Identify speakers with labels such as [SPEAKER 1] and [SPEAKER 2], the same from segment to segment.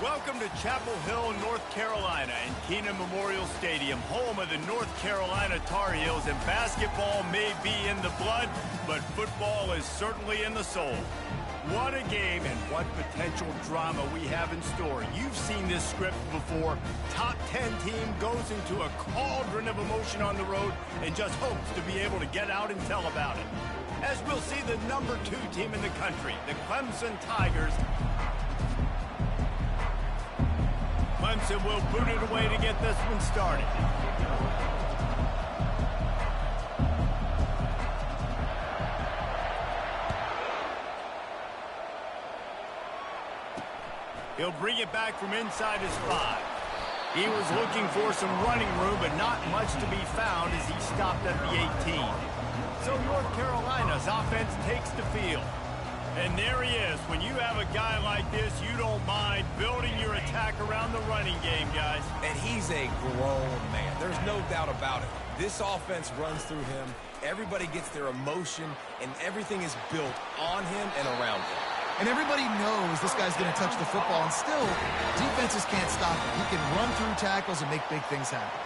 [SPEAKER 1] Welcome to Chapel Hill, North Carolina, and Keenan Memorial Stadium, home of the North Carolina Tar Heels. And basketball may be in the blood, but football is certainly in the soul. What a game and what potential drama we have in store. You've seen this script before. Top 10 team goes into a cauldron of emotion on the road and just hopes to be able to get out and tell about it. As we'll see the number 2 team in the country, the Clemson Tigers. Clemson will boot it away to get this one started. He'll bring it back from inside his 5. He was looking for some running room, but not much to be found as he stopped at the 18. So North Carolina's offense takes the field. And there he is. When you have a guy like this, you don't mind building your attack around the running game, guys.
[SPEAKER 2] And he's a grown man. There's no doubt about it. This offense runs through him. Everybody gets their emotion, and everything is built on him and around him.
[SPEAKER 3] And everybody knows this guy's going to touch the football, and still, defenses can't stop him. He can run through tackles and make big things happen.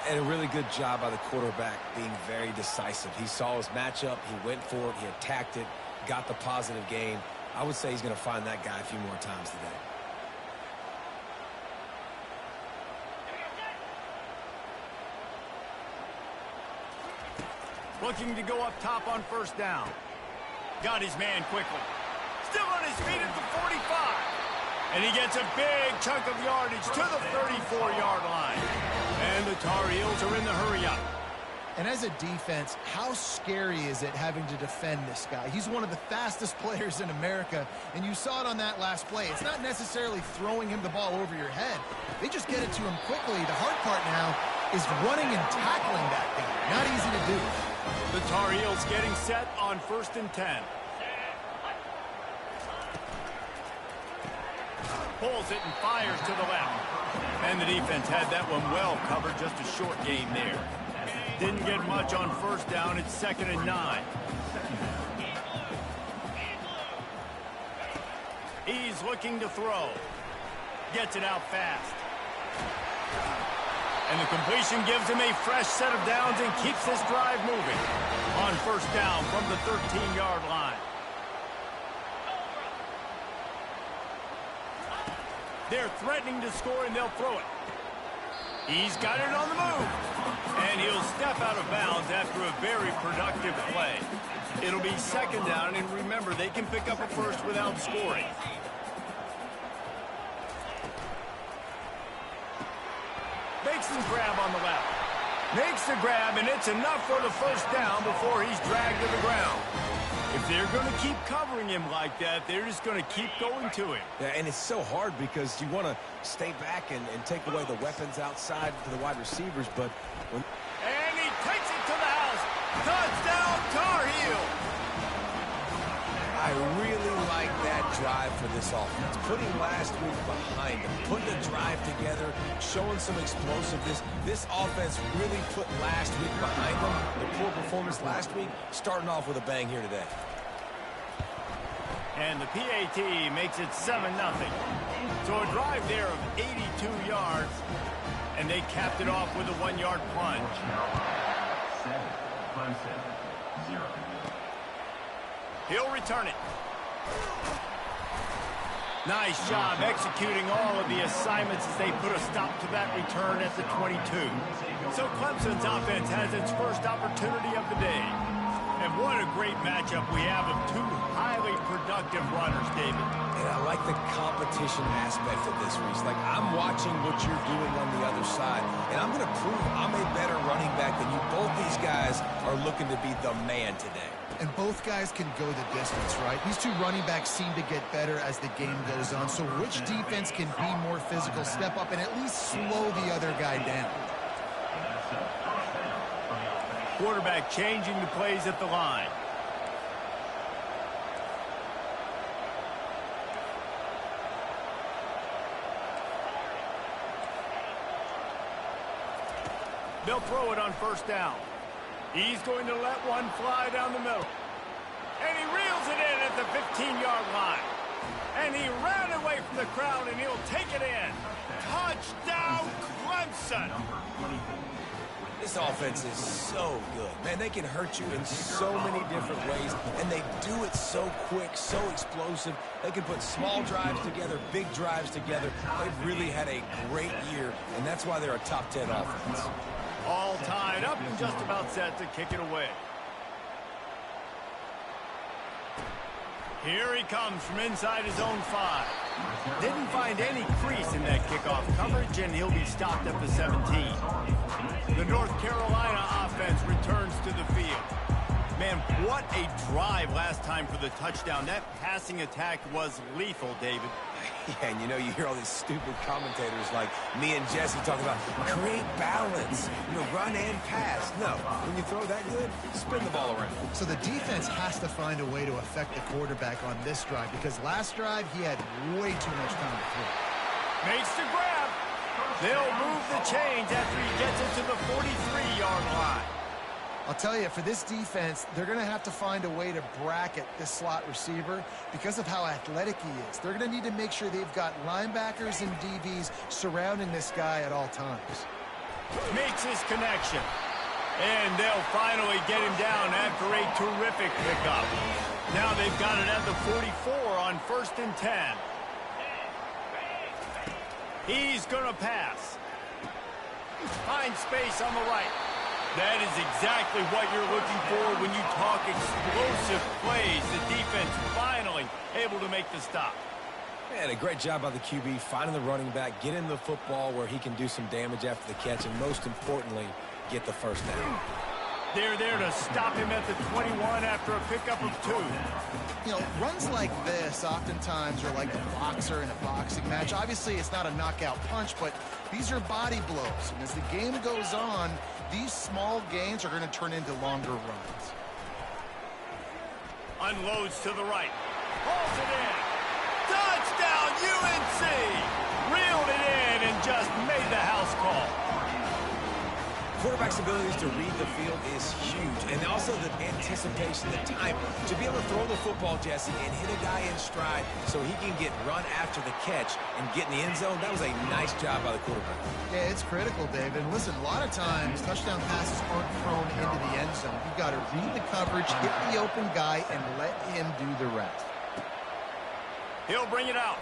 [SPEAKER 2] And a really good job by the quarterback being very decisive. He saw his matchup. He went for it. He attacked it. Got the positive gain. I would say he's going to find that guy a few more times today.
[SPEAKER 1] Looking to go up top on first down. Got his man quickly. Still on his feet at the 45. And he gets a big chunk of yardage to the 34-yard line. And the Tar Heels are in the hurry-up.
[SPEAKER 3] And as a defense, how scary is it having to defend this guy? He's one of the fastest players in America, and you saw it on that last play. It's not necessarily throwing him the ball over your head. They just get it to him quickly. The hard part now is running and tackling that guy. Not easy to do.
[SPEAKER 1] The Tar Heels getting set on 1st and 10. Pulls it and fires to the left. And the defense had that one well covered, just a short gain there. Didn't get much on first down. It's 2nd and 9. He's looking to throw. Gets it out fast. And the completion gives him a fresh set of downs and keeps this drive moving. On first down from the 13-yard line. They're threatening to score, and they'll throw it. He's got it on the move. And he'll step out of bounds after a very productive play. It'll be 2nd down, and remember, they can pick up a first without scoring. Makes his grab on the left. Makes the grab, and it's enough for the first down before he's dragged to the ground. If they're going to keep covering him like that, they're just going to keep going to him.
[SPEAKER 2] Yeah, and it's so hard because you want to stay back and take away the weapons outside to the wide receivers, but when...
[SPEAKER 1] And he takes it to the house. Touchdown, Tar Heel!
[SPEAKER 2] I really like that drive for this offense. Putting last week behind them, putting the drive together, showing some explosiveness. This offense really put last week behind them. The poor performance last week, starting off with a bang here today.
[SPEAKER 1] And the PAT makes it 7-0. So a drive there of 82 yards, and they capped it off with a 1-yard plunge. He'll return it. Nice job executing all of the assignments as they put a stop to that return at the 22. So Clemson's offense has its first opportunity of the day. And what a great matchup we have of 2 highly productive runners, David.
[SPEAKER 2] And I like the competition aspect of this, Reese. Like, I'm watching what you're doing on the other side, and I'm going to prove I'm a better running back than you. Both these guys are looking to be the man today.
[SPEAKER 3] And both guys can go the distance, right? These 2 running backs seem to get better as the game goes on. So which defense can be more physical, step up, and at least slow the other guy down?
[SPEAKER 1] Quarterback changing the plays at the line. They'll throw it on first down. He's going to let one fly down the middle. And he reels it in at the 15-yard line. And he ran away from the crowd, and he'll take it in. Touchdown, Clemson.
[SPEAKER 2] This offense is so good. Man, they can hurt you in so many different ways, and they do it so quick, so explosive. They can put small drives together, big drives together. They've really had a great year, and that's why they're a top 10 offense.
[SPEAKER 1] All tied up and just about set to kick it away. Here he comes from inside his own 5. Didn't find any crease in that kickoff coverage, and he'll be stopped at the 17. The North Carolina offense returns to the field. Man, what a drive last time for the touchdown. That passing attack was lethal, David.
[SPEAKER 2] Yeah, and you know, you hear all these stupid commentators like me and Jesse talking about create balance, run and pass. No, when you throw that good, spin the ball around.
[SPEAKER 3] So the defense has to find a way to affect the quarterback on this drive, because last drive he had way too much time to throw.
[SPEAKER 1] Makes the grab. They'll move the chains after he gets it to the 43-yard line.
[SPEAKER 3] I'll tell you, for this defense, they're going to have to find a way to bracket this slot receiver because of how athletic he is. They're going to need to make sure they've got linebackers and DBs surrounding this guy at all times.
[SPEAKER 1] Makes his connection. And they'll finally get him down after a terrific pickup. Now they've got it at the 44 on 1st and 10. He's going to pass. Finds space on the right. That is exactly what you're looking for when you talk explosive plays. The defense finally able to make the stop.
[SPEAKER 2] And a great job by the QB finding the running back, getting the football where he can do some damage after the catch, and most importantly, get the first down.
[SPEAKER 1] They're there to stop him at the 21 after a pickup of 2.
[SPEAKER 3] Runs like this oftentimes are like a boxer in a boxing match. Obviously, it's not a knockout punch, but these are body blows. And as the game goes on, these small gains are going to turn into longer runs.
[SPEAKER 1] Unloads to the right. Hauls it in. Touchdown, UNC! Reeled it in and just made the house call.
[SPEAKER 2] Quarterback's abilities to read the field is huge, and also the anticipation, the time to be able to throw the football, Jesse, and hit a guy in stride so he can get run after the catch and get in the end zone. That was a nice job by the quarterback.
[SPEAKER 3] Yeah, it's critical, David. And listen, a lot of times touchdown passes aren't thrown into the end zone. You've got to read the coverage, hit the open guy, and let him do the rest.
[SPEAKER 1] He'll bring it out.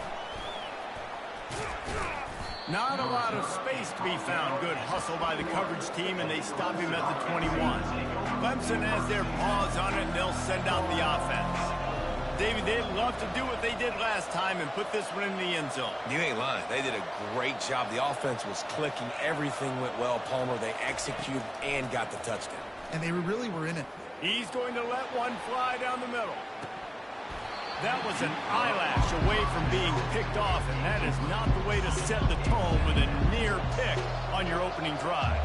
[SPEAKER 1] Not a lot of space to be found. Good hustle by the coverage team, and they stop him at the 21. Clemson has their paws on it, and they'll send out the offense. David, they'd love to do what they did last time and put this one in the end zone.
[SPEAKER 2] You ain't lying. They did a great job. The offense was clicking. Everything went well, Palmer. They executed and got the touchdown.
[SPEAKER 3] And they really were in it.
[SPEAKER 1] He's going to let one fly down the middle. That was an eyelash away from being picked off, and that is not the way to set the tone with a near pick on your opening drive.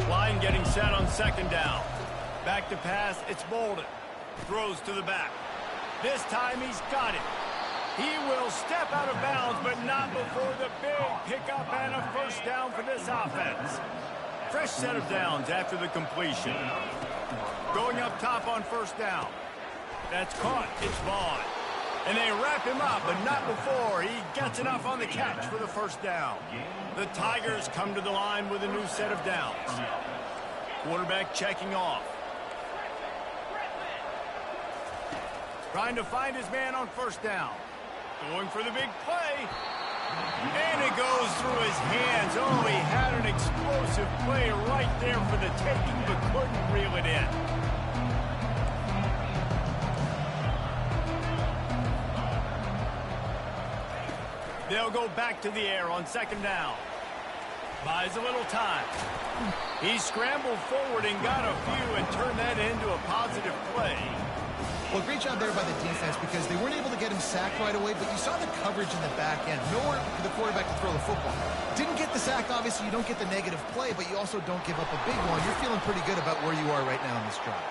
[SPEAKER 1] Line getting set on 2nd down. Back to pass, it's Bolden. Throws to the back. This time he's got it. He will step out of bounds, but not before the big pickup and a 1st down for this offense. Fresh set of downs after the completion. Going up top on 1st down. That's caught. It's Vaughn. And they wrap him up, but not before he gets enough on the catch for the 1st down. The Tigers come to the line with a new set of downs. Quarterback checking off. Trying to find his man on 1st down. Going for the big play. And it goes through his hands. Oh, he had an explosive play right there for the taking, but couldn't reel it in. They'll go back to the air on 2nd down. Buys a little time. He scrambled forward and got a few and turned that into a positive play.
[SPEAKER 3] Well, great job there by the defense because they weren't able to get him sacked right away, but you saw the coverage in the back end. Nowhere for the quarterback to throw the football. Didn't get the sack, obviously. You don't get the negative play, but you also don't give up a big one. You're feeling pretty good about where you are right now in this drive.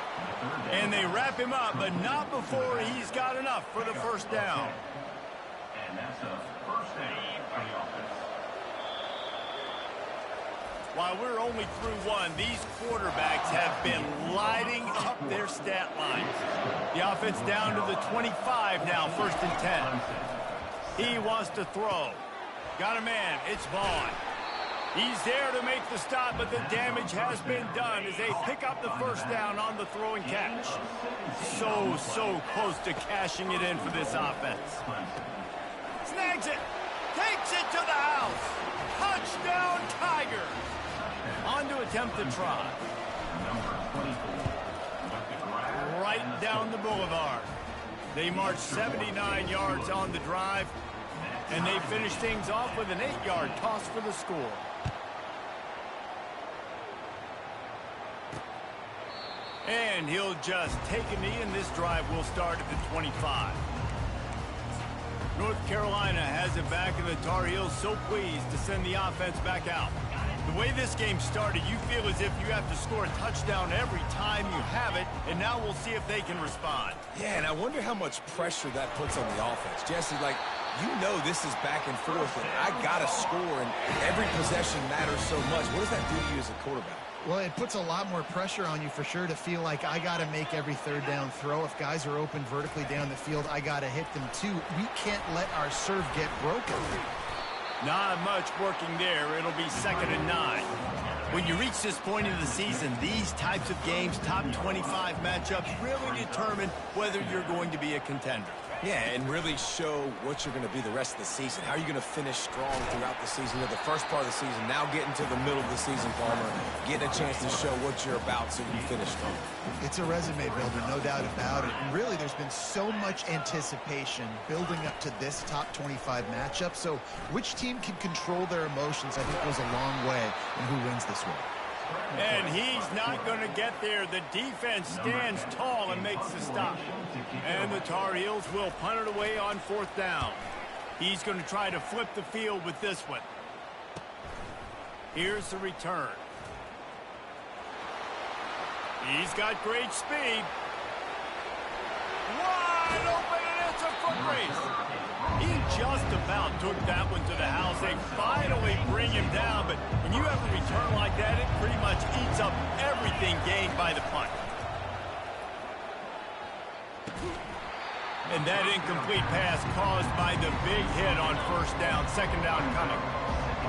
[SPEAKER 1] And they wrap him up, but not before he's got enough for the 1st down. And that's a 1st down for the offense. While we're only through one, these quarterbacks have been lighting up their stat lines. The offense down to the 25 now, 1st and 10. He wants to throw. Got a man. It's Vaughn. He's there to make the stop, but the damage has been done as they pick up the first down on the throw and catch. So close to cashing it in for this offense. Snags it. Takes it to the house. Touchdown, Tigers. On to attempt the try. Right down the boulevard. They march 79 yards on the drive, and they finish things off with an 8-yard toss for the score. And he'll just take a knee, and this drive will start at the 25. North Carolina has it back, and the Tar Heels so pleased to send the offense back out. The way this game started, you feel as if you have to score a touchdown every time you have it, and now we'll see if they can respond.
[SPEAKER 2] Yeah, and I wonder how much pressure that puts on the offense. Jesse, like, you know this is back and forth, and I got to score, and every possession matters so much. What does that do to you as a quarterback?
[SPEAKER 3] Well, it puts a lot more pressure on you for sure to feel like I got to make every third down throw. If guys are open vertically down the field, I got to hit them too. We can't let our serve get broken.
[SPEAKER 1] Not much working there. It'll be 2nd and 9. When you reach this point in the season, these types of games, top 25 matchups, really determine whether you're going to be a contender.
[SPEAKER 2] Yeah, and really show what you're going to be the rest of the season. How are you going to finish strong throughout the season? You know, the first part of the season, now getting to the middle of the season, Palmer, getting a chance to show what you're about so you can finish strong.
[SPEAKER 3] It's a resume builder, no doubt about it. And really, there's been so much anticipation building up to this top 25 matchup. So which team can control their emotions, I think, goes a long way in who wins this one.
[SPEAKER 1] And he's not going to get there. The defense stands tall and makes the stop. And the Tar Heels will punt it away on 4th down. He's going to try to flip the field with this one. Here's the return. He's got great speed. Wide open, and it's a foot race. He just about took that one to the house. They finally bring him down, but when you have a return like that, it pretty much eats up everything gained by the punt. And that incomplete pass caused by the big hit on 1st down, 2nd down coming.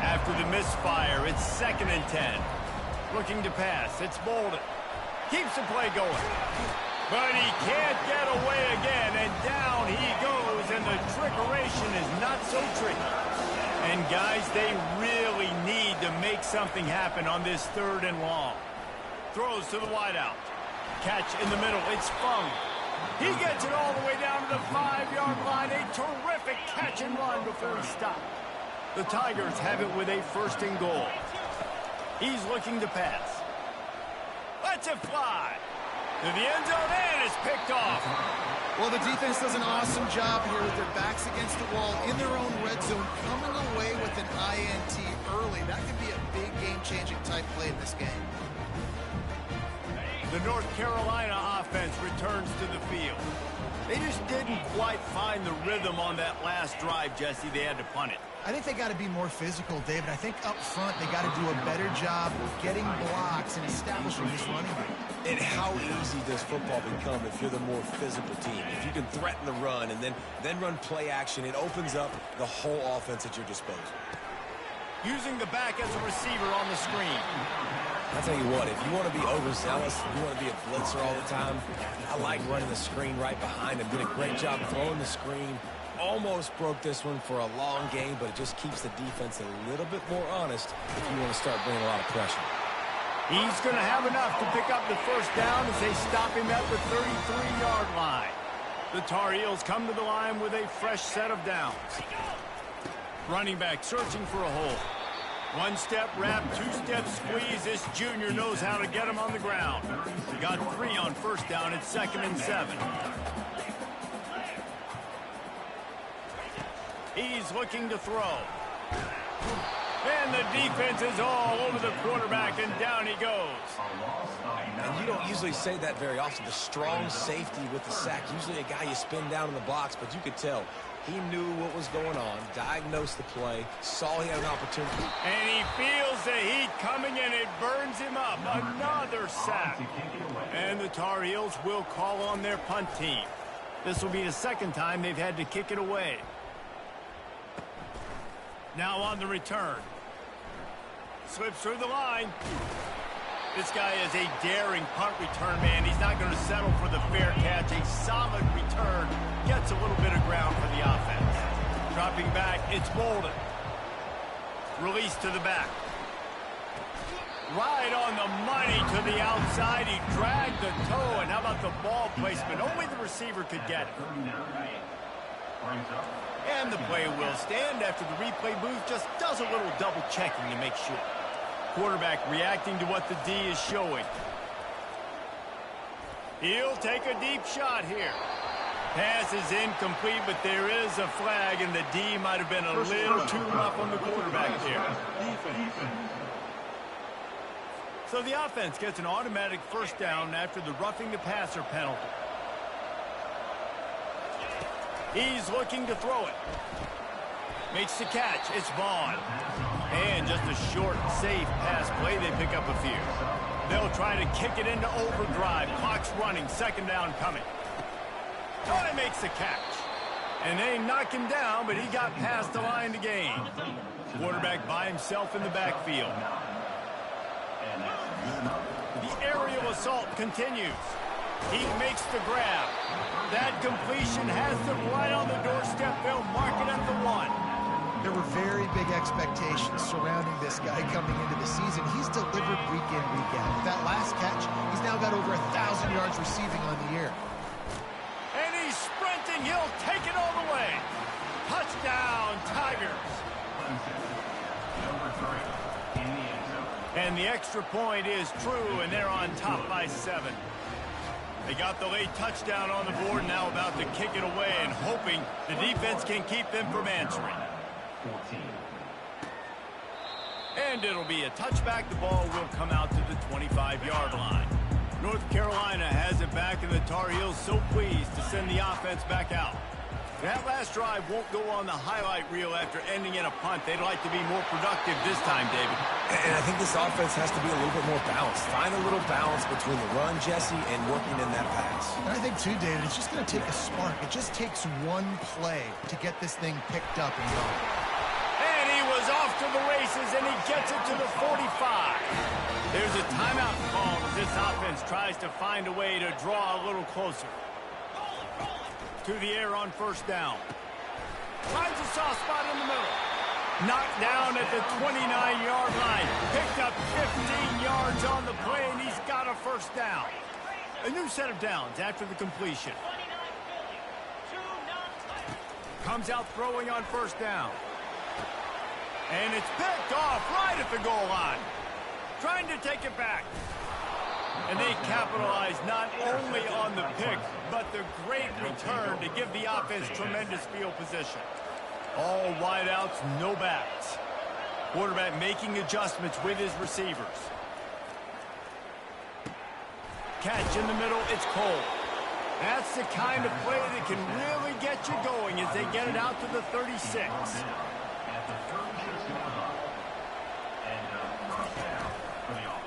[SPEAKER 1] After the misfire, it's 2nd and 10. Looking to pass, it's Bolden. Keeps the play going. But he can't get away again, and down he goes, and the trickeration is not so tricky. And, guys, they really need to make something happen on this 3rd and long. Throws to the wideout. Catch in the middle. It's Fung. He gets it all the way down to the 5-yard line. A terrific catch and run before he stopped. The Tigers have it with a 1st and goal. He's looking to pass. Lets it fly. To the end zone, and it's picked off.
[SPEAKER 3] Well, the defense does an awesome job here with their backs against the wall in their own red zone, coming away with an INT early. That could be a big game-changing type play in this game.
[SPEAKER 1] The North Carolina offense returns to the field. They just didn't quite find the rhythm on that last drive, Jesse. They had to punt it.
[SPEAKER 3] I think they got to be more physical, David. I think up front they got to do a better job of getting blocks and establishing this running game.
[SPEAKER 2] And how easy does football become if you're the more physical team? If you can threaten the run and then run play action, it opens up the whole offense at your disposal.
[SPEAKER 1] Using the back as a receiver on the screen.
[SPEAKER 2] I'll tell you what, if you want to be overzealous, you want to be a blitzer all the time, I like running the screen right behind him. Did a great job throwing the screen. Almost broke this one for a long game, but it just keeps the defense a little bit more honest if you want to start bringing a lot of pressure.
[SPEAKER 1] He's going to have enough to pick up the 1st down as they stop him at the 33-yard line. The Tar Heels come to the line with a fresh set of downs. Running back searching for a hole. 1-step wrap, 2-step squeeze. This junior knows how to get him on the ground. He got 3 on 1st down. It's 2nd and 7. He's looking to throw. And the defense is all over the quarterback, and down he goes.
[SPEAKER 2] And you don't usually say that very often. The strong safety with the sack. Usually a guy you spin down in the box, but you could tell he knew what was going on, diagnosed the play, saw he had an opportunity.
[SPEAKER 1] And he feels the heat coming, and it burns him up. Another sack. And the Tar Heels will call on their punt team. This will be the 2nd time they've had to kick it away. Now on the return. Slips through the line. This guy is a daring punt return man. He's not going to settle for the fair catch. A solid return. Gets a little bit of ground for the offense. Dropping back, it's Bolden. Release to the back. Right on the money to the outside. He dragged the toe. And how about the ball placement? Only the receiver could get it. And the play will stand after the replay booth just does a little double checking to make sure. Quarterback reacting to what the D is showing. He'll take a deep shot here. Pass is incomplete, but there is a flag, and the D might have been a little too rough on the quarterback there. So the offense gets an automatic first down after the roughing the passer penalty. He's looking to throw it. Makes the catch. It's Vaughn. And just a short, safe pass play. They pick up a few. They'll try to kick it into overdrive. Clock's running. Second down coming. Oh, he makes the catch. And they knock him down, but he got past the line to gain. Quarterback by himself in the backfield. The aerial assault continues. He makes the grab. That completion has them right on the doorstep. They'll mark it at the 1.
[SPEAKER 3] There were very big expectations surrounding this guy coming into the season. He's delivered week in, week out. With that last catch, he's now got over 1,000 yards receiving on the year.
[SPEAKER 1] And he's sprinting. He'll take it all the way. Touchdown, Tigers. And the extra point is true, and they're on top by 7. They got the late touchdown on the board, now about to kick it away and hoping the defense can keep them from answering. And it'll be a touchback. The ball will come out to the 25-yard line. North Carolina has it back, and the Tar Heels so pleased to send the offense back out. That last drive won't go on the highlight reel after ending in a punt. They'd like to be more productive this time, David.
[SPEAKER 2] And I think this offense has to be a little bit more balanced. Find a little balance between the run, Jesse, and working in that pass.
[SPEAKER 3] And I think, too, David, it's just going to take a spark. It just takes one play to get this thing picked up and going.
[SPEAKER 1] And he was off to the races, and he gets it to the 45. There's a timeout call as this offense tries to find a way to draw a little closer. To the air on first down. Finds a soft spot in the middle. Knocked down at the 29-yard line. Picked up 15 yards on the play, and he's got a first down. A new set of downs after the completion. Comes out throwing on first down. And it's picked off right at the goal line. Trying to take it back. And they capitalize not only on the pick, but the great return to give the offense tremendous field position. All wideouts, no backs. Quarterback making adjustments with his receivers. Catch in the middle, it's Cole. That's the kind of play that can really get you going as they get it out to the 36.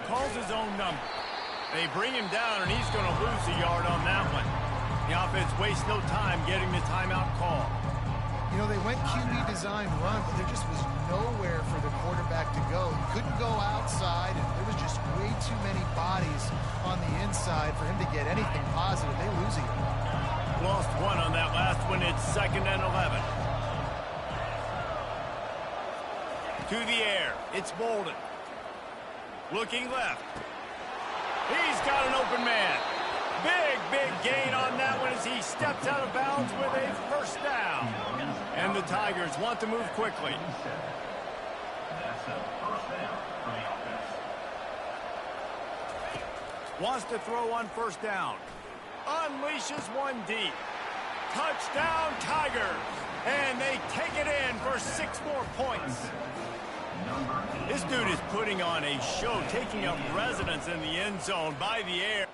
[SPEAKER 1] Calls his own number. They bring him down, and he's going to lose a yard on that one. The offense wastes no time getting the timeout call.
[SPEAKER 3] You know, they went QB design run, but there just was nowhere for the quarterback to go. He couldn't go outside, and there was just way too many bodies on the inside for him to get anything positive. They lose a yard.
[SPEAKER 1] Lost one on that last one. It's 2nd and 11. To the air. It's Bolden. Looking left. He's got an open man. Big gain on that one as he steps out of bounds with a first down. And the Tigers want to move quickly. Wants to throw on first down. Unleashes one deep. Touchdown, Tigers. And they take it in for 6 more points. This dude is putting on a show, taking up residence in the end zone by the air.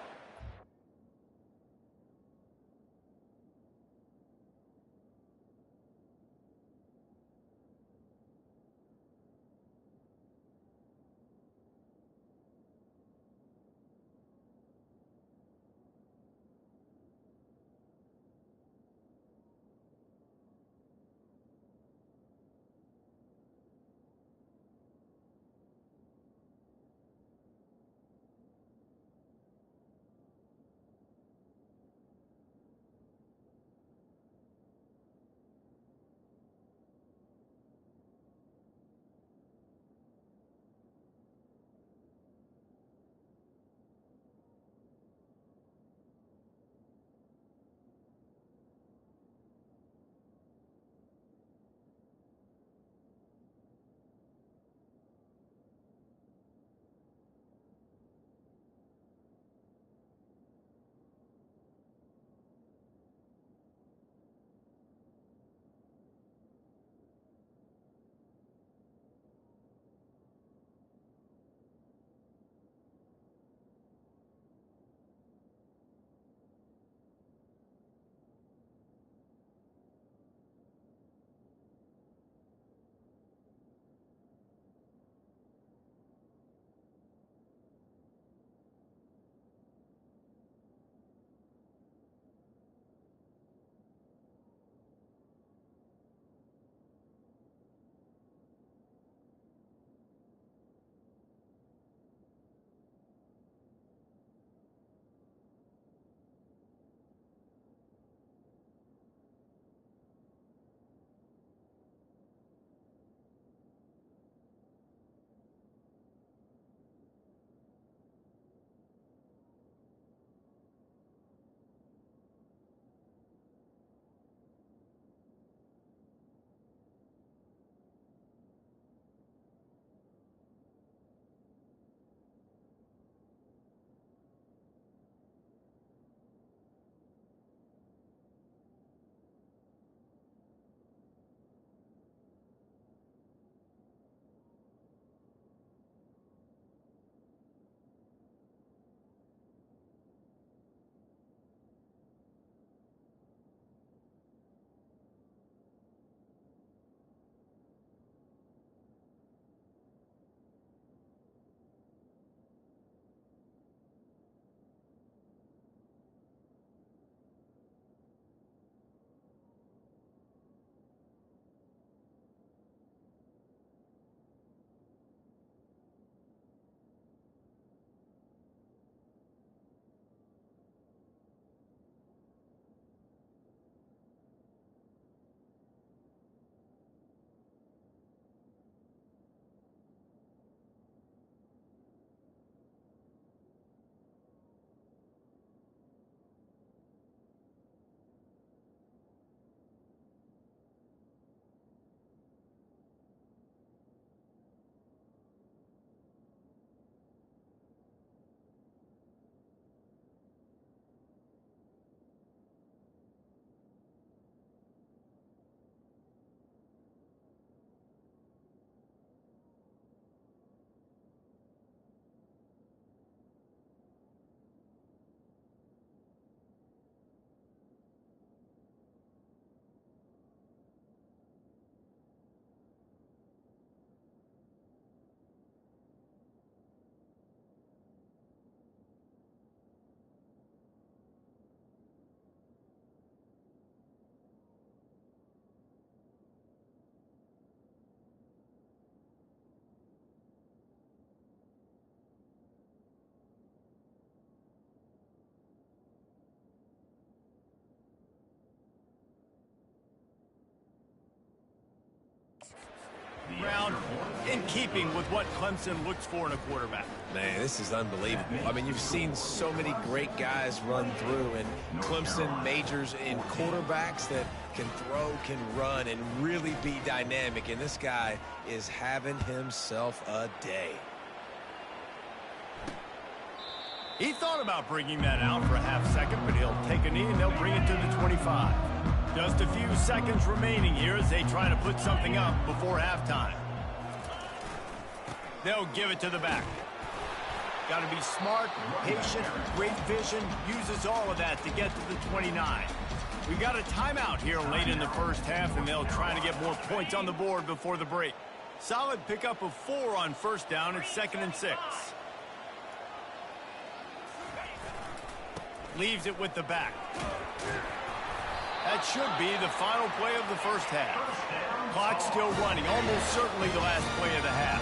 [SPEAKER 1] Round in keeping with what Clemson looks for in a quarterback.
[SPEAKER 2] Man, this is unbelievable. I mean, you've seen so many great guys run through, and Clemson majors in quarterbacks that can throw, can run, and really be dynamic. And this guy is having himself a day.
[SPEAKER 1] He thought about bringing that out for a half second, but he'll take a knee and they'll bring it to the 25. Just a few seconds remaining here as they try to put something up before halftime. They'll give it to the back. Got to be smart, patient, great vision, uses all of that to get to the 29. We got a timeout here late in the first half, and they'll try to get more points on the board before the break. Solid pickup of 4 on first down. It's 2nd and 6. Leaves it with the back. That should be the final play of the first half. Clock still running, almost certainly the last play of the half.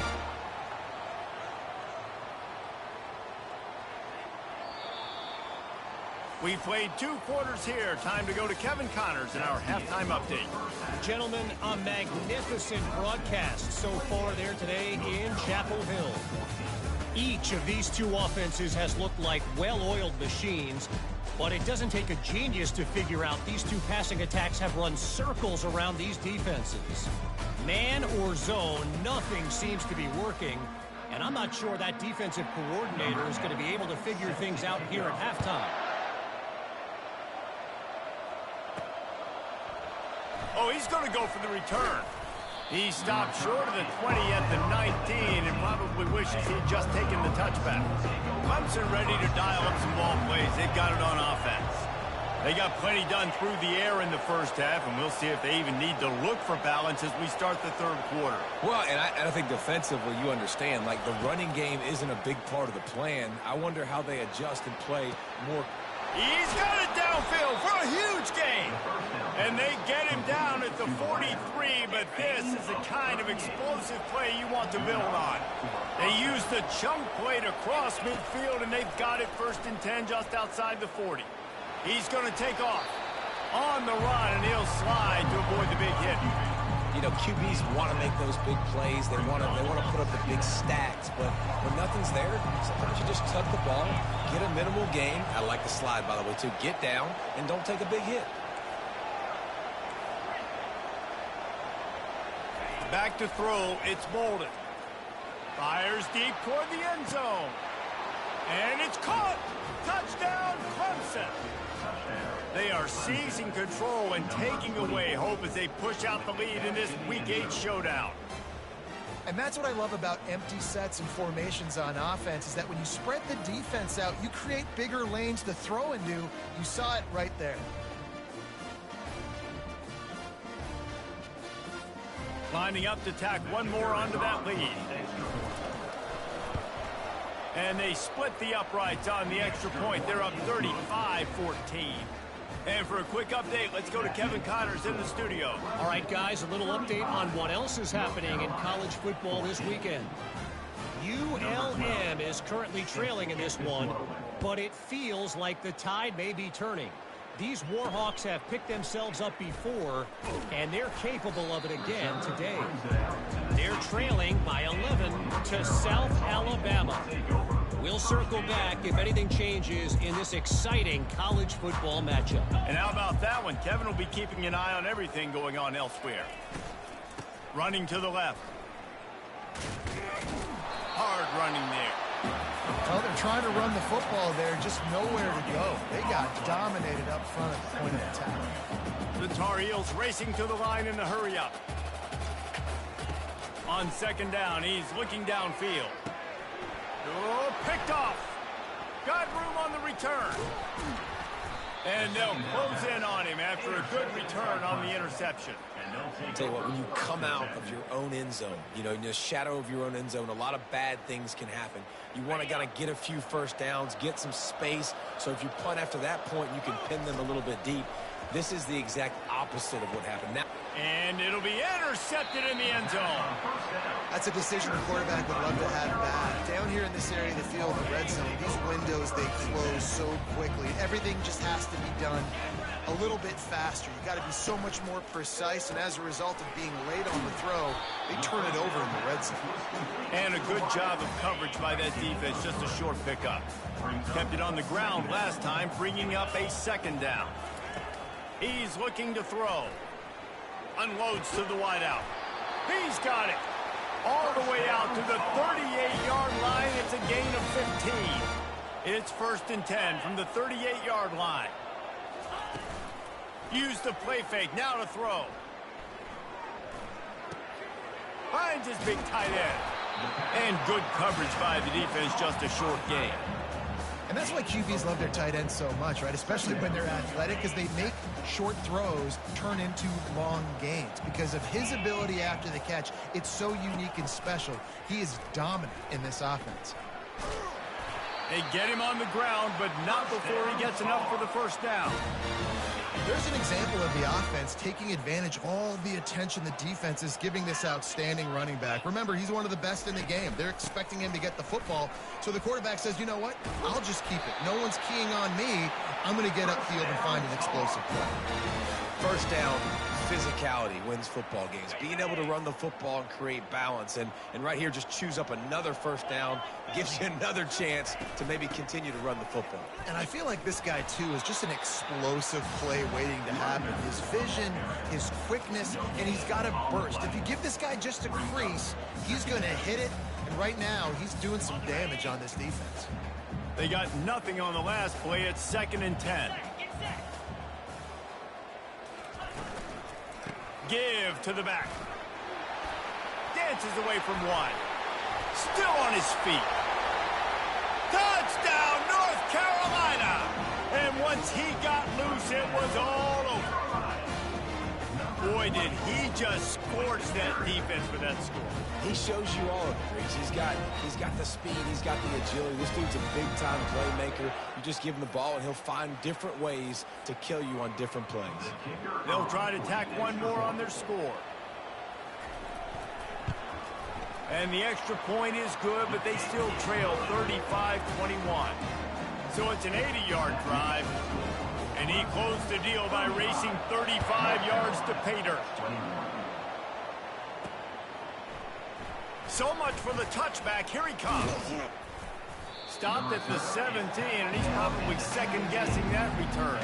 [SPEAKER 1] We've played 2 quarters here. Time to go to Kevin Connors in our halftime update.
[SPEAKER 4] Gentlemen, a magnificent broadcast so far there today in Chapel Hill. Each of these 2 offenses has looked like well-oiled machines, but it doesn't take a genius to figure out these 2 passing attacks have run circles around these defenses. Man or zone, nothing seems to be working, and I'm not sure that defensive coordinator is going to be able to figure things out here at halftime.
[SPEAKER 1] Oh, he's going to go for the return. He stopped short of the 20 at the 19 and probably wishes he'd just taken the touchback. Clemson ready to dial up some ball plays. They've got it on offense. They got plenty done through the air in the first half, and we'll see if they even need to look for balance as we start the third quarter.
[SPEAKER 2] Well, and I think defensively, you understand, like the running game isn't a big part of the plan. I wonder how they adjust and play more.
[SPEAKER 1] He's got it downfield for a huge gain. And they get him down at the 43, but this is the kind of explosive play you want to build on. They use the chunk play to cross midfield, and they've got it 1st and 10 just outside the 40. He's going to take off on the run, and he'll slide to avoid the big hit.
[SPEAKER 2] You know, QBs want to make those big plays. They want to put up the big stacks, but when nothing's there, sometimes you just tuck the ball, get a minimal gain. I like the slide, by the way, too. Get down and don't take a big hit.
[SPEAKER 1] Back to throw, it's Bolden. Fires deep toward the end zone. And it's caught. Touchdown, Clemson. They are seizing control and taking away hope as they push out the lead in this Week 8 showdown.
[SPEAKER 3] And that's what I love about empty sets and formations on offense, is that when you spread the defense out, you create bigger lanes to throw into. You saw it right there.
[SPEAKER 1] Lining up to tack one more onto that lead. And they split the uprights on the extra point. They're up 35-14. And for a quick update, let's go to Kevin Connors in the studio.
[SPEAKER 4] All right, guys, a little update on what else is happening in college football this weekend. ULM is currently trailing in this one, but it feels like the tide may be turning. These Warhawks have picked themselves up before, and they're capable of it again today. They're trailing by 11 to South Alabama. We'll circle back if anything changes in this exciting college football matchup.
[SPEAKER 1] And how about that one? Kevin will be keeping an eye on everything going on elsewhere. Running to the left. Hard running there.
[SPEAKER 3] Well, they're trying to run the football there, just nowhere to go. They got dominated up front at the point of attack.
[SPEAKER 1] The Tar Heels racing to the line in the hurry up. On 2nd down, he's looking downfield. Oh, picked off. Got room on the return. And they'll close in on him after a good return on the interception.
[SPEAKER 2] I'll tell you what, when you come out of your own end zone, you know, in the shadow of your own end zone, a lot of bad things can happen. You want to kind of get a few first downs, get some space, so if you punt after that point, you can pin them a little bit deep. This is the exact opposite of what happened. Now,
[SPEAKER 1] and it'll be intercepted in the end zone.
[SPEAKER 3] That's a decision the quarterback would love to have back. Down here in this area of the field, the red zone, these windows, they close so quickly. Everything just has to be done a little bit faster. You got to be so much more precise, and as a result of being late on the throw, they turn it over in the red zone.
[SPEAKER 1] And a good job of coverage by that defense, just a short pickup. Kept it on the ground last time, bringing up a second down. He's looking to throw. Unloads to the wideout. He's got it. All the way out to the 38-yard line. It's a gain of 15. It's 1st and 10 from the 38-yard line. Use the play fake. Now to throw. Finds his big tight end. And good coverage by the defense. Just a short gain.
[SPEAKER 3] And that's why QBs love their tight ends so much, right? Especially when they're athletic, because they make short throws turn into long gains. Because of his ability after the catch, it's so unique and special. He is dominant in this offense.
[SPEAKER 1] They get him on the ground, but not before he gets enough for the first down.
[SPEAKER 3] There's an example of the offense taking advantage of all the attention the defense is giving this outstanding running back. Remember, he's one of the best in the game. They're expecting him to get the football. So the quarterback says, you know what? I'll just keep it. No one's keying on me. I'm going to get upfield and find an explosive play.
[SPEAKER 2] First down, physicality wins football games. Being able to run the football and create balance. And right here, just choose up another first down. Gives you another chance to maybe continue to run the football.
[SPEAKER 3] And I feel like this guy, too, is just an explosive play waiting to happen. His vision, his quickness, and he's got a burst. If you give this guy just a crease, he's going to hit it. And right now, he's doing some damage on this defense.
[SPEAKER 1] They got nothing on the last play. It's 2nd and 10. Give to the back. Dances away from one. Still on his feet. Touchdown, North Carolina! And once he got loose, it was all over. Boy, did he just scorch that defense for that score.
[SPEAKER 2] He shows you all of it, Reese. He's got the speed, he's got the agility. This dude's a big-time playmaker. You just give him the ball, and he'll find different ways to kill you on different plays.
[SPEAKER 1] They'll try to tack one more on their score. And the extra point is good, but they still trail 35-21. So it's an 80-yard drive. And he closed the deal by racing 35 yards to pay dirt. So much for the touchback. Here he comes. Stopped at the 17, and he's probably second-guessing that return.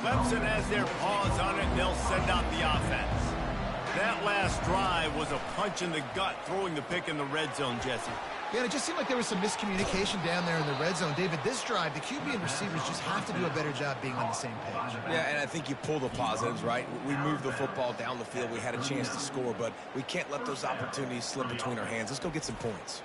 [SPEAKER 1] Clemson has their paws on it, and they'll send out the offense. That last drive was a punch in the gut, throwing the pick in the red zone, Jesse.
[SPEAKER 3] Yeah, and it just seemed like there was some miscommunication down there in the red zone. David, this drive, the QB and receivers just have to do a better job being on the same page.
[SPEAKER 2] Yeah, and I think you pull the positives, right? We moved the football down the field. We had a chance to score, but we can't let those opportunities slip between our hands. Let's go get some points.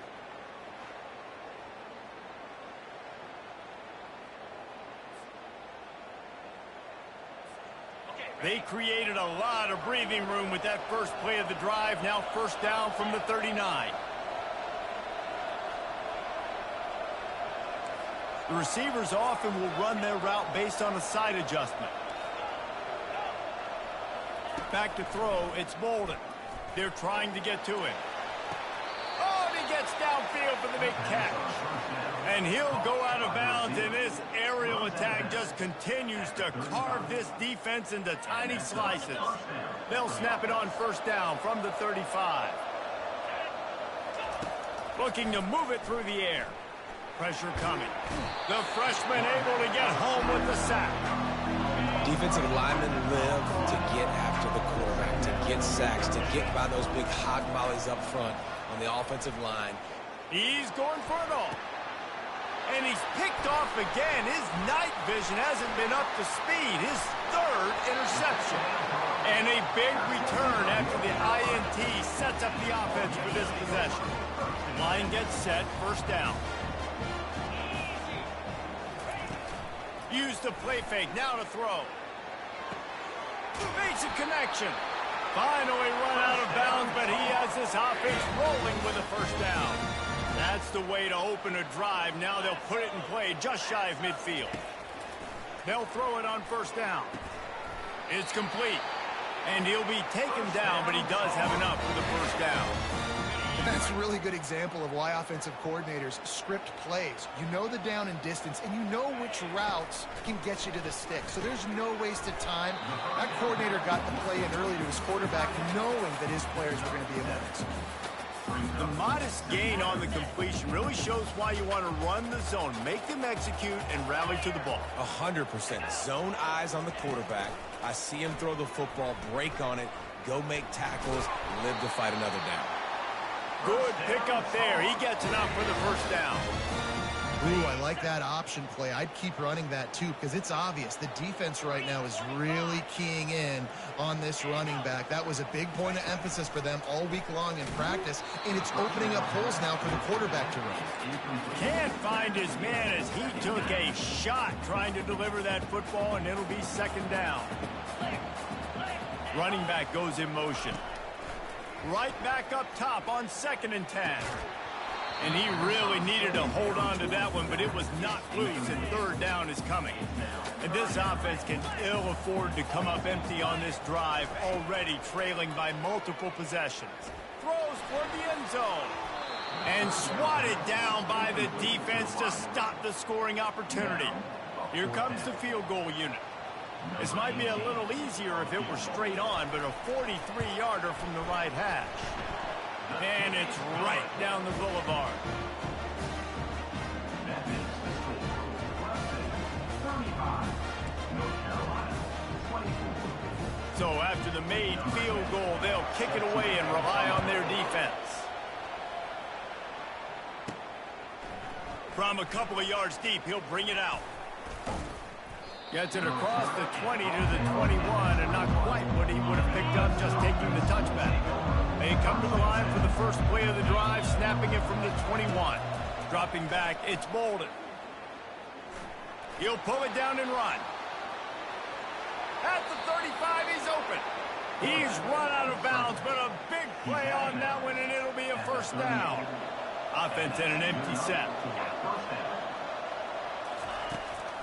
[SPEAKER 1] They created a lot of breathing room with that first play of the drive. Now 1st down from the 39. The receivers often will run their route based on a side adjustment. Back to throw, it's Bolden. They're trying to get to him. Oh, and he gets downfield for the big catch. And he'll go out of bounds, and this aerial attack just continues to carve this defense into tiny slices. They'll snap it on 1st down from the 35. Looking to move it through the air. Pressure coming. The freshman able to get home with the sack.
[SPEAKER 2] Defensive linemen live to get after the quarterback, to get sacks, to get by those big hog mollies up front on the offensive line.
[SPEAKER 1] He's going for it all. And he's picked off again. His night vision hasn't been up to speed. His 3rd interception. And a big return after the INT sets up the offense for this possession. Line gets set, 1st down. Use the play fake, now to throw. Makes a connection. Finally run out of bounds, but he has this offense rolling with a 1st down. That's the way to open a drive. Now they'll put it in play just shy of midfield. They'll throw it on 1st down. It's complete. And he'll be taken down, but he does have enough for the 1st down.
[SPEAKER 3] That's a really good example of why offensive coordinators script plays. You know the down and distance, and you know which routes can get you to the stick. So there's no wasted time. That coordinator got the play in early to his quarterback, knowing that his players were going to be able to execute.
[SPEAKER 1] The modest gain on the completion really shows why you want to run the zone. Make them execute and rally to the ball.
[SPEAKER 2] 100%. Zone eyes on the quarterback. I see him throw the football, break on it, go make tackles, live to fight another down.
[SPEAKER 1] Good pick up there. He gets enough for the first down.
[SPEAKER 3] Ooh, I like that option play. I'd keep running that too because it's obvious the defense right now is really keying in on this running back. That was a big point of emphasis for them all week long in practice, and it's opening up holes now for the quarterback to run.
[SPEAKER 1] Can't find his man as he took a shot trying to deliver that football, and it'll be second down. Running back goes in motion. Right back up top on 2nd and 10. And he really needed to hold on to that one, but it was not loose, and third down is coming. And this offense can ill afford to come up empty on this drive, already trailing by multiple possessions. Throws toward the end zone. And swatted down by the defense to stop the scoring opportunity. Here comes the field goal unit. This might be a little easier if it were straight on, but a 43-yarder from the right hash. And it's right down the boulevard. So after the made field goal, they'll kick it away and rely on their defense. From a couple of yards deep, he'll bring it out. Gets it across the 20 to the 21, and not quite what he would have picked up just taking the touchback. They come to the line for the first play of the drive, snapping it from the 21. Dropping back, it's Bolden. He'll pull it down and run. At the 35, he's open. He's run out of bounds, but a big play on that one, and it'll be a first down. Offense in an empty set.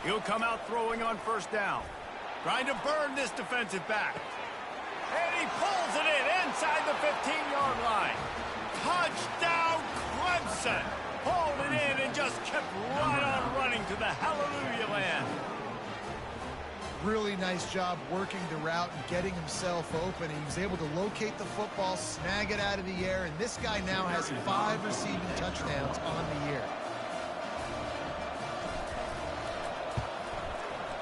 [SPEAKER 1] He'll come out throwing on first down. Trying to burn this defensive back. And he pulls it in inside the 15-yard line. Touchdown, Clemson. Pulled it in and just kept right on running to the hallelujah land.
[SPEAKER 3] Really nice job working the route and getting himself open. He was able to locate the football, snag it out of the air, and this guy now has 5 receiving touchdowns on the year.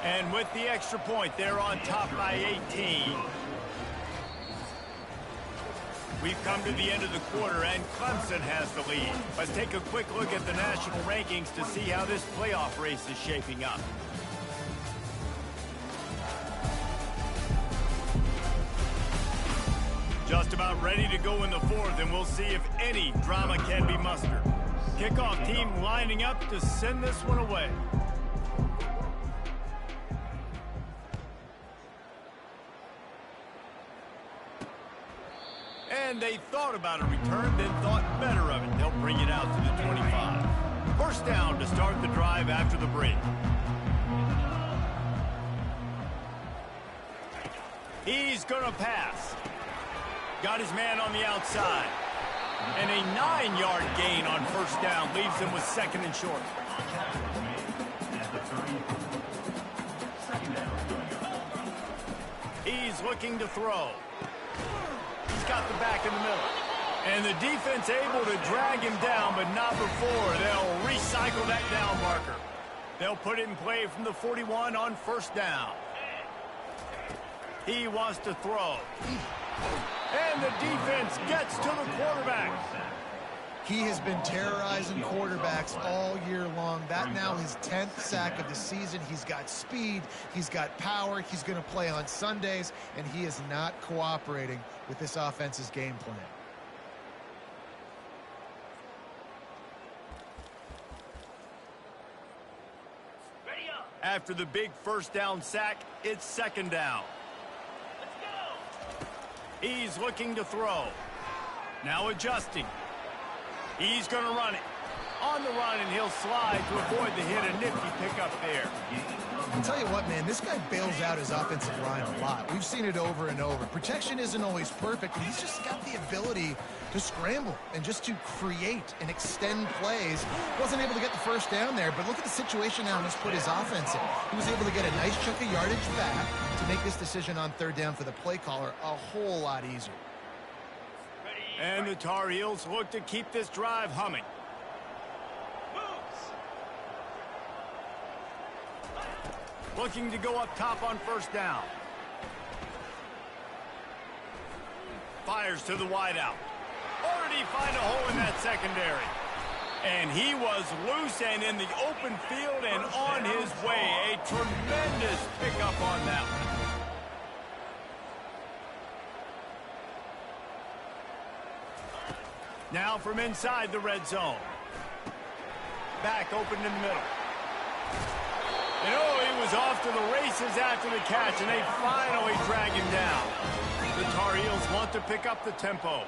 [SPEAKER 1] And with the extra point, they're on top by 18. We've come to the end of the quarter, and Clemson has the lead. Let's take a quick look at the national rankings to see how this playoff race is shaping up. Just about ready to go in the fourth, and we'll see if any drama can be mustered. Kickoff team lining up to send this one away. And they thought about a return, then thought better of it. They'll bring it out to the 25. First down to start the drive after the break. He's going to pass. Got his man on the outside. And a 9-yard gain on first down leaves him with 2nd and short. He's looking to throw. He's got the back in the middle. And the defense able to drag him down, but not before. They'll recycle that down marker. They'll put it in play from the 41 on first down. He wants to throw. And the defense gets to the quarterback.
[SPEAKER 3] He has been terrorizing quarterbacks all year long. That now his 10th sack of the season. He's got speed. He's got power. He's going to play on Sundays, and he is not cooperating with this offense's game plan.
[SPEAKER 1] After the big first down sack, it's 2nd down. He's looking to throw. Now adjusting. He's going to run it. On the run, and he'll slide to avoid the hit. A nifty pickup there.
[SPEAKER 3] I'll tell you what, man, this guy bails out his offensive line a lot. We've seen it over and over. Protection isn't always perfect, but he's just got the ability to scramble and just to create and extend plays. Wasn't able to get the first down there, but look at the situation now he's put his offense in. He was able to get a nice chunk of yardage back to make this decision on third down for the play caller a whole lot easier.
[SPEAKER 1] And the Tar Heels look to keep this drive humming. Looking to go up top on first down. Fires to the wideout. Already find a hole in that secondary. And he was loose and in the open field and on his way. A tremendous pickup on that one. Now from inside the red zone. Back open in the middle. And oh, he was off to the races after the catch, and they finally drag him down. The Tar Heels want to pick up the tempo.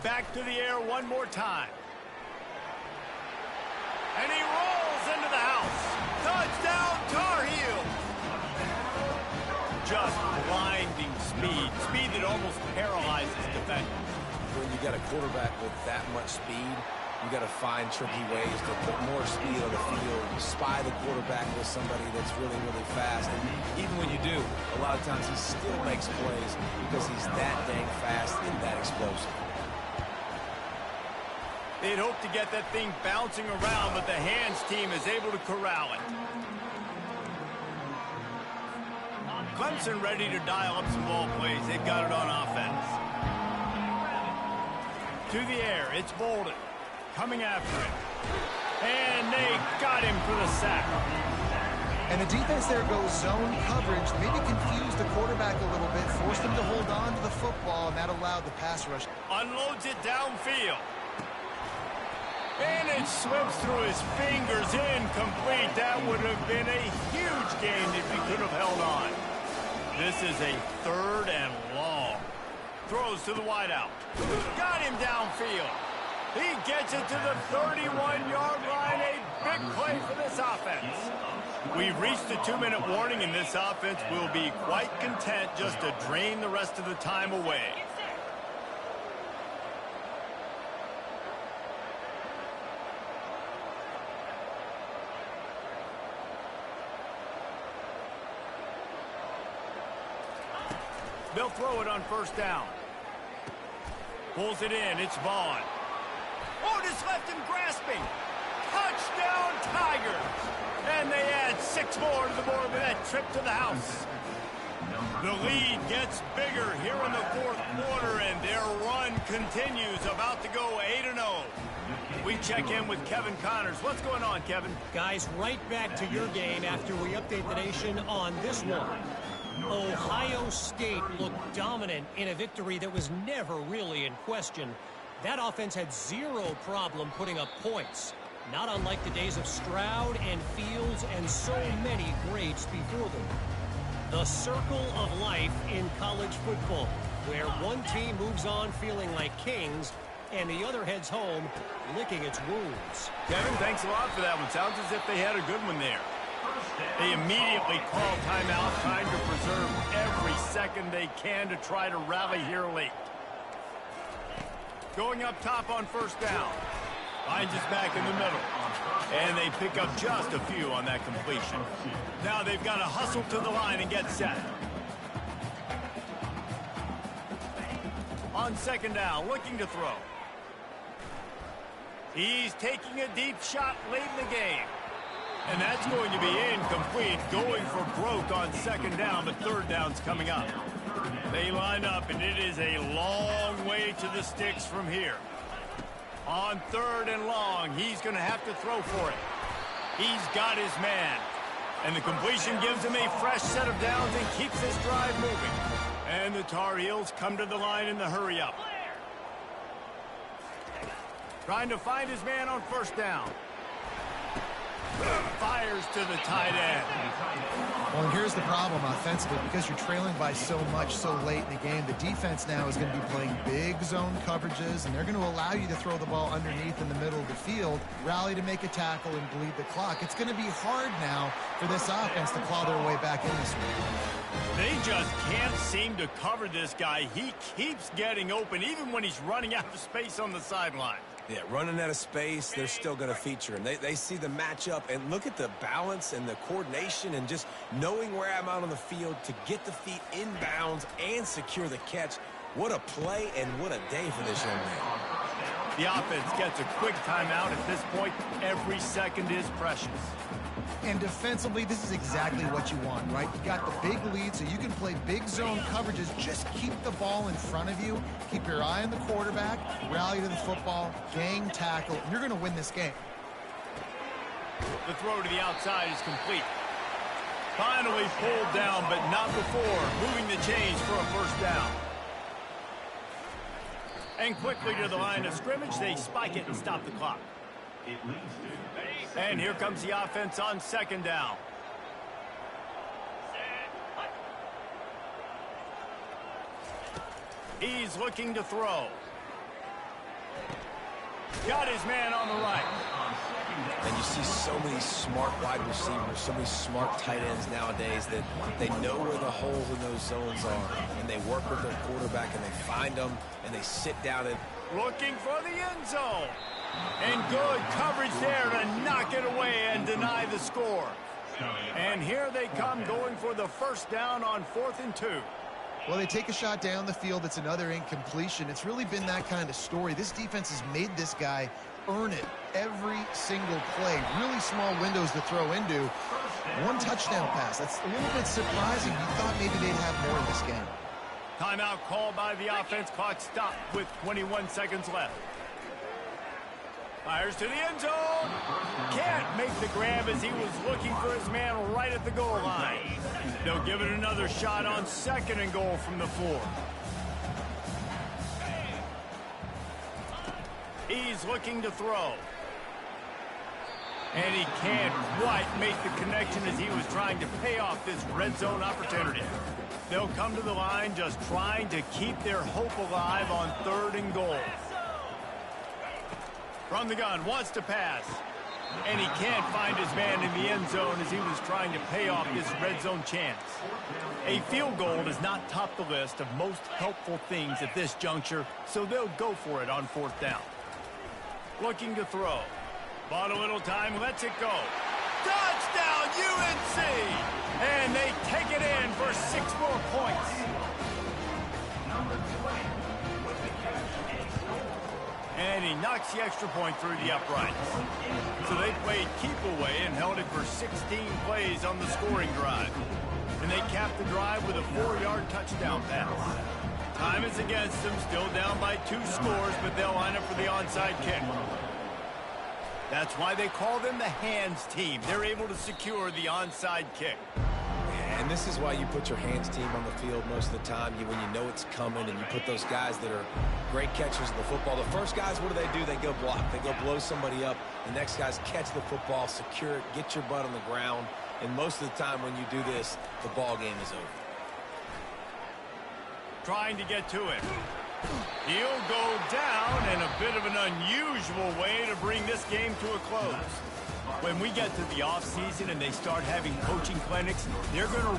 [SPEAKER 1] Back to the air one more time. And he rolls into the house. Touchdown, Tar Heels! Just blinding speed. Speed that almost paralyzes defenders.
[SPEAKER 2] When you got a quarterback with that much speed, you got to find tricky ways to put more speed on the field, spy the quarterback with somebody that's really, really fast. And even when you do, a lot of times he still makes plays because he's that dang fast and that explosive.
[SPEAKER 1] They'd hope to get that thing bouncing around, but the hands team is able to corral it. Clemson ready to dial up some ball plays. They've got it on offense. To the air, it's Bolden. Coming after him. And they got him for the sack.
[SPEAKER 3] And the defense there goes zone coverage, maybe confused the quarterback a little bit, forced him to hold on to the football, and that allowed the pass rush.
[SPEAKER 1] Unloads it downfield. And it slips through his fingers, incomplete. That would have been a huge gain if he could have held on. This is a third and long. Throws to the wideout. Got him downfield. He gets it to the 31-yard line. A big play for this offense. We've reached the 2-minute warning, and this offense will be quite content just to drain the rest of the time away. They'll throw it on first down. Pulls it in. It's Vaughn. Oh, just left him grasping. Touchdown, Tigers. And they add 6 more to the board with that trip to the house. The lead gets bigger here in the fourth quarter, and their run continues, about to go 8-0. We check in with Kevin Connors. What's going on, Kevin?
[SPEAKER 4] Guys, right back to your game after we update the nation on this one. Ohio State looked dominant in a victory that was never really in question. That offense had zero problem putting up points, not unlike the days of Stroud and Fields and so many greats before them. The circle of life in college football, where one team moves on feeling like kings and the other heads home licking its wounds.
[SPEAKER 1] Kevin, thanks a lot for that one. Sounds as if they had a good one there. They immediately call timeout, trying to preserve every second they can to try to rally here late. Going up top on first down. Finds us back in the middle. And they pick up just a few on that completion. Now they've got to hustle to the line and get set. On second down, looking to throw. He's taking a deep shot late in the game. And that's going to be incomplete, going for broke on second down, but third down's coming up. They line up, and it is a long way to the sticks from here. On third and long, he's going to have to throw for it. He's got his man. And the completion gives him a fresh set of downs and keeps this drive moving. And the Tar Heels come to the line in the hurry-up. Trying to find his man on first down. Fires to the tight end.
[SPEAKER 3] Well, and here's the problem offensively. Because you're trailing by so much so late in the game, the defense now is going to be playing big zone coverages, and they're going to allow you to throw the ball underneath in the middle of the field, rally to make a tackle, and bleed the clock. It's going to be hard now for this offense to claw their way back in this one.
[SPEAKER 1] They just can't seem to cover this guy. He keeps getting open, even when he's running out of space on the sideline.
[SPEAKER 2] Yeah, running out of space, they're still going to feature him. They see the matchup, and look at the balance and the coordination and just knowing where I'm out on the field to get the feet inbounds and secure the catch. What a play and what a day for this young man.
[SPEAKER 1] The offense gets a quick timeout. At this point, every second is precious.
[SPEAKER 3] And defensively, this is exactly what you want, right? You got the big lead, so you can play big zone coverages. Just keep the ball in front of you. Keep your eye on the quarterback. Rally to the football. Gang tackle. And you're going to win this game.
[SPEAKER 1] The throw to the outside is complete. Finally pulled down, but not before moving the chains for a first down. And quickly to the line of scrimmage, they spike it and stop the clock. And here comes the offense on second down. He's looking to throw. Got his man on the right.
[SPEAKER 2] And you see so many smart wide receivers, so many smart tight ends nowadays that they know where the holes in those zones are, and they work with their quarterback, and they find them, and they sit down and
[SPEAKER 1] Looking for the end zone. And good coverage there to knock it away and deny the score. And here they come going for the first down on 4th and 2.
[SPEAKER 3] Well, they take a shot down the field. It's another incompletion. It's really been that kind of story. This defense has made this guy earn it every single play. Really small windows to throw into. One touchdown pass. That's a little bit surprising. You thought maybe they'd have more in this game.
[SPEAKER 1] Timeout called by the offense. Clock stopped with 21 seconds left. Fires to the end zone. Can't make the grab as he was looking for his man right at the goal line. They'll give it another shot on 2nd and goal from the 4. He's looking to throw. And he can't quite make the connection as he was trying to pay off this red zone opportunity. They'll come to the line just trying to keep their hope alive on 3rd and goal. From the gun, wants to pass. And he can't find his man in the end zone as he was trying to pay off this red zone chance. A field goal does not top the list of most helpful things at this juncture, so they'll go for it on 4th down. Looking to throw. Bought a little time, lets it go. Touchdown, UNC! And they take it in for 6 more points. And he knocks the extra point through the uprights. So they played keep away and held it for 16 plays on the scoring drive. And they capped the drive with a 4-yard touchdown pass. Time is against them, still down by 2 scores, but they'll line up for the onside kick. That's why they call them the hands team. They're able to secure the onside kick.
[SPEAKER 2] And this is why you put your hands team on the field most of the time, when you know it's coming, and you put those guys that are great catchers of the football. The first guys, what do? They go block. They go blow somebody up. The next guys catch the football, secure it, get your butt on the ground. And most of the time when you do this, the ball game is over.
[SPEAKER 1] Trying to get to it. He'll go down in a bit of an unusual way to bring this game to a close. When we get to the offseason and they start having coaching clinics, they're going to